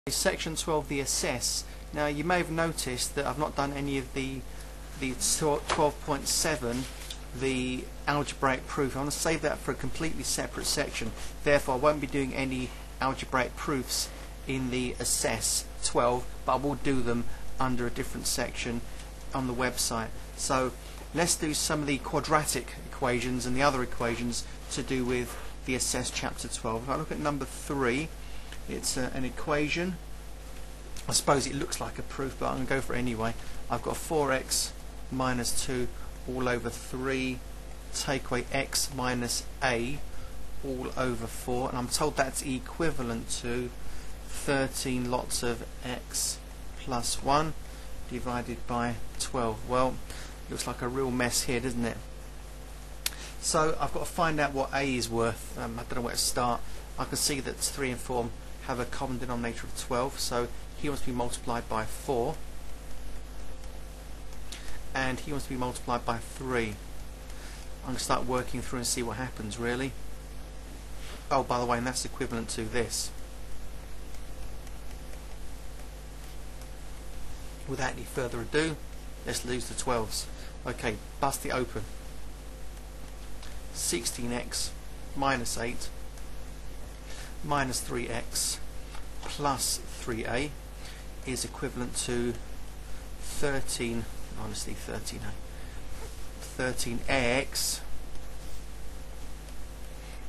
Section 12, the assess. Now you may have noticed that I've not done any of the 12.7, the algebraic proof. I want to save that for a completely separate section. Therefore I won't be doing any algebraic proofs in the assess 12, but I will do them under a different section on the website. So let's do some of the quadratic equations and the other equations to do with the assess chapter 12. If I look at number 3, it's an equation. I suppose it looks like a proof, but I'm going to go for it anyway. I've got 4x minus 2 all over 3, take away x minus a all over 4, and I'm told that's equivalent to 13 lots of x plus 1 divided by 12. Well, looks like a real mess here, doesn't it? So I've got to find out what a is worth. I don't know where to start. I can see that 3 and 4 have a common denominator of 12, so he wants to be multiplied by 4 and he wants to be multiplied by 3. I'm going to start working through and see what happens, really. Oh, by the way, and that's equivalent to this. Without any further ado, let's lose the 12s. Okay, bust it open. 16x minus 8 minus 3x plus 3a is equivalent to 13, honestly 13x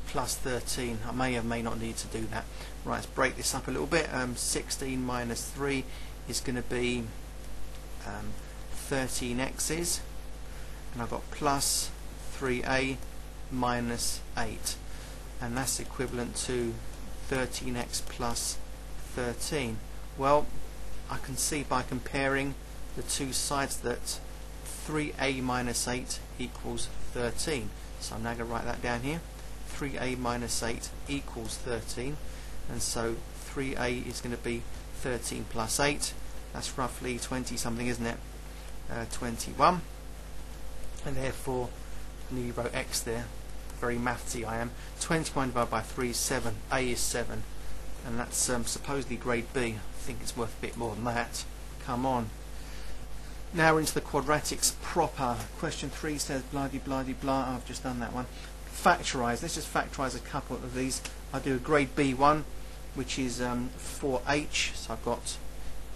plus 13. I may or may not need to do that. Right, let's break this up a little bit. 16 minus 3 is going to be 13x's, and I've got plus 3a minus 8, and that's equivalent to 13x plus 13. Well, I can see by comparing the two sides that 3a minus 8 equals 13. So I'm now going to write that down here. 3a minus 8 equals 13, and so 3a is going to be 13 plus 8. That's roughly 20 something, isn't it? 21, and therefore nearly wrote x there. Very mathsy I am. 21 divided by 3 is 7. A is 7, and that's supposedly grade B. I think it's worth a bit more than that. Come on. Now we're into the quadratics proper. Question 3 says blah de blah de blah. I've just done that one. Factorise. Let's just factorise a couple of these. I'll do a grade B one, which is 4h. So I've got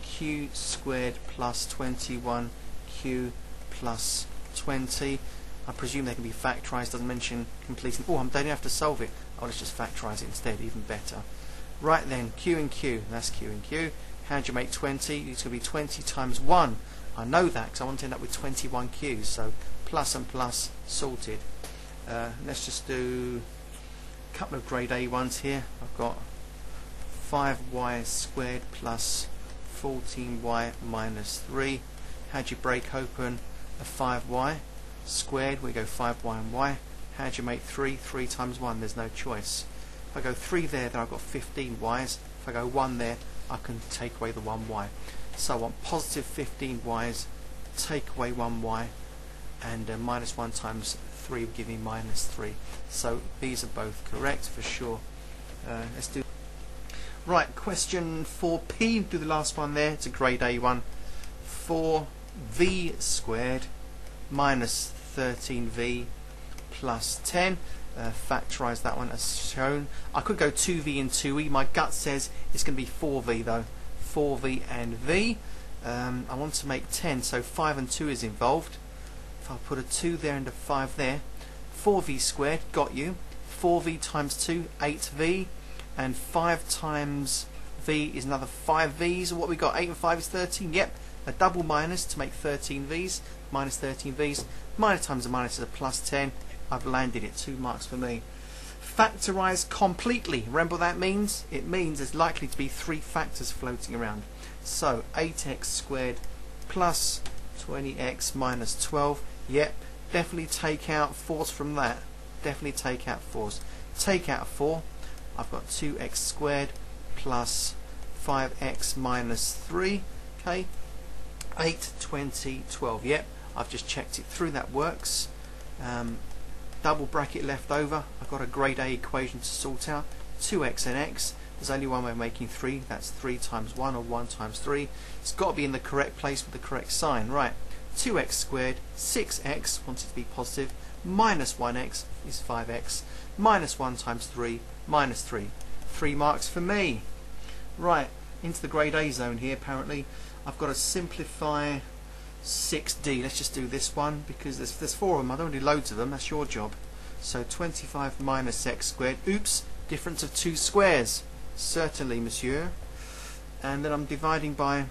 q squared plus 21q plus 20. I presume they can be factorised. Doesn't mention completing. Oh, I don't have to solve it. Oh, let's just factorise it instead. Even better. Right then, q and q. That's q and q. How do you make 20? It's going to be 20 times 1. I know that because I want to end up with 21 q's. So plus and plus sorted. Let's just do a couple of grade A ones here. I've got 5y squared plus 14y minus 3. How do you break open a 5y squared? We go 5y and y. How do you make 3? 3 times 1. There's no choice. If I go 3 there, then I've got 15 y's. If I go 1 there, I can take away the 1y. So I want positive 15 y's, take away 1y, and minus 1 times 3 will give me minus 3. So these are both correct for sure. Let's do. Right, question 4p. Do the last one there. It's a grade A one. 4v squared minus 13v plus 10. Factorise that one as shown. I could go 2v and 2e. My gut says it's going to be 4v though. 4v and v. I want to make 10, so 5 and 2 is involved. If I put a 2 there and a 5 there, 4v squared, got you. 4v times 2, 8v, and 5 times v is another 5v's. What we got? 8 and 5 is 13. Yep, a double minus to make 13v's, minus 13v's. Minus times a minus is a plus 10. I've landed it. 2 marks for me. Factorise completely. Remember what that means? It means there's likely to be 3 factors floating around. So 8x squared plus 20x minus 12. Yep, definitely take out 4's from that. Definitely take out 4's. Take out 4. I've got 2x squared plus 5x minus 3. Okay, 8, 20, 12. Yep, I've just checked it through. That works. Double bracket left over. I've got a grade A equation to sort out. 2x and x. There's only one way of making 3. That's 3 times 1 or 1 times 3. It's got to be in the correct place with the correct sign. Right, 2x squared, 6x, want it to be positive, minus 1x is 5x, minus 1 times 3, minus 3. 3 marks for me. Right, into the grade A zone here apparently. I've got to simplify 6D. Let's just do this one because there's 4 of them. I don't want to do loads of them. That's your job. So 25 minus x squared. Oops, difference of 2 squares. Certainly, monsieur. And then I'm dividing by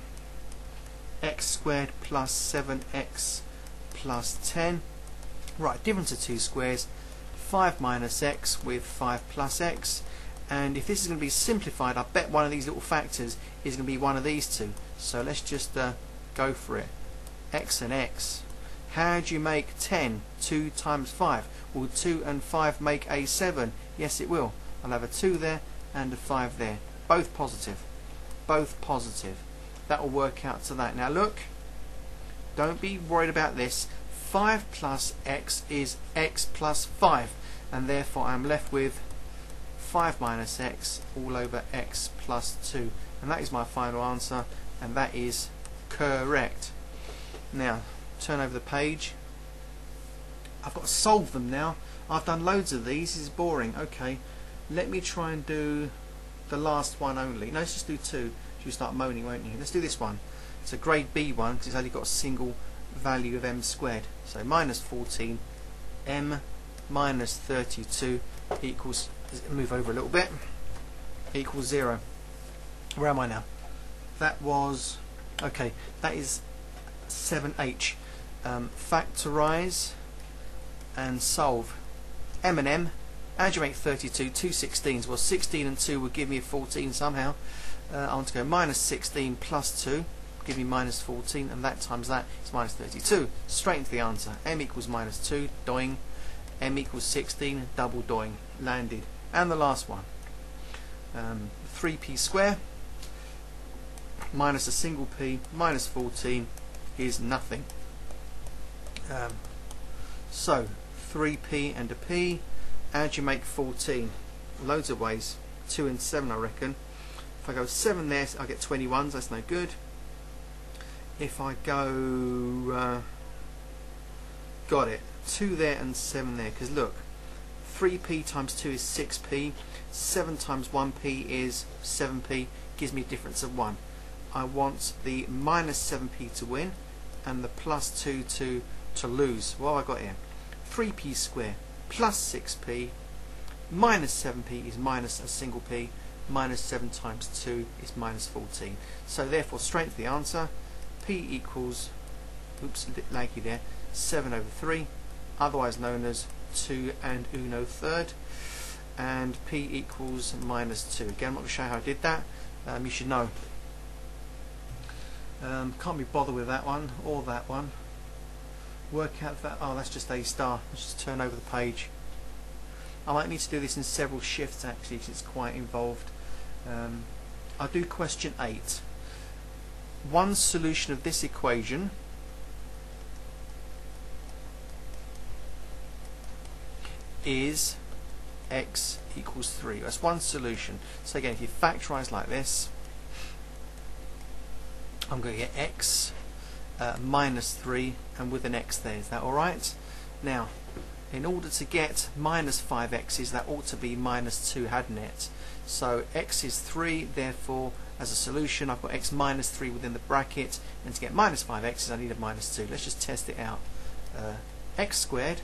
x squared plus 7x plus 10. Right, difference of 2 squares. 5 minus x with 5 plus x. And if this is going to be simplified, I bet one of these little factors is going to be one of these two. So let's just go for it. X and x. How do you make 10? 2 times 5. Will 2 and 5 make a 7? Yes, it will. I'll have a 2 there and a 5 there. Both positive. Both positive. That will work out to that. Now look, don't be worried about this. 5 plus x is x plus 5. And therefore I'm left with 5 minus x all over x plus 2. And that is my final answer. And that is correct. Now, turn over the page. I've got to solve them now. I've done loads of these. This is boring. Okay, let me try and do the last one only. No, let's just do 2. You'll start moaning, won't you? Let's do this one. It's a grade B one because it's only got a single value of m squared. So minus 14 m minus 32 equals, move over a little bit, equals 0. Where am I now? That was, okay, that is 7h. Factorize and solve m and m. How do you make 32? 2 16s. Well, 16 and 2 would give me a 14 somehow. I want to go minus 16 plus 2, give me minus 14, and that times that is minus 32. Straight into the answer. M equals minus 2, doing. M equals 16, double doing. Landed. And the last one. 3p square minus a single p minus 14 is nothing. So 3p and a p. How do you make 14? Loads of ways. 2 and 7 I reckon. If I go 7 there, I get 21s, that's no good. If I go got it, 2 there and 7 there, because look, 3p times 2 is 6p, 7 times 1p is 7p, gives me a difference of 1. I want the minus 7p to win and the plus 2 to lose. What have I got here? 3p squared plus 6p minus 7p is minus a single p, minus 7 times 2 is minus 14. So therefore, straight to the answer, p equals, oops, a bit laggy there, 7 over 3, otherwise known as 2 and uno third, and p equals minus 2. Again, I'm not going to show you how I did that. You should know. Can't be bothered with that one or that one. Work out that, oh, that's just a star. Let's just turn over the page. I might need to do this in several shifts actually because it's quite involved. I'll do question 8. One solution of this equation is x equals 3. That's one solution. So again, if you factorize like this, I'm going to get x minus 3 and with an x there. Is that alright? Now, in order to get minus 5x's, that ought to be minus 2, hadn't it? So x is 3, therefore as a solution I've got x minus 3 within the bracket, and to get minus 5x's I need a minus 2. Let's just test it out. X squared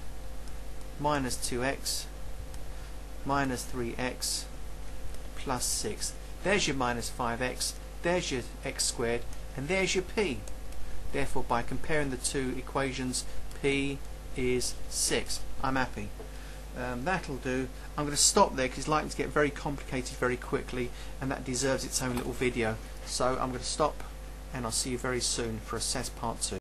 minus 2x minus 3x plus 6. There's your minus 5x, there's your x squared, and there's your p. Therefore, by comparing the two equations, p is 6. I'm happy. That'll do. I'm going to stop there because it's likely to get very complicated very quickly, and that deserves its own little video. So I'm going to stop, and I'll see you very soon for Assess Part 2.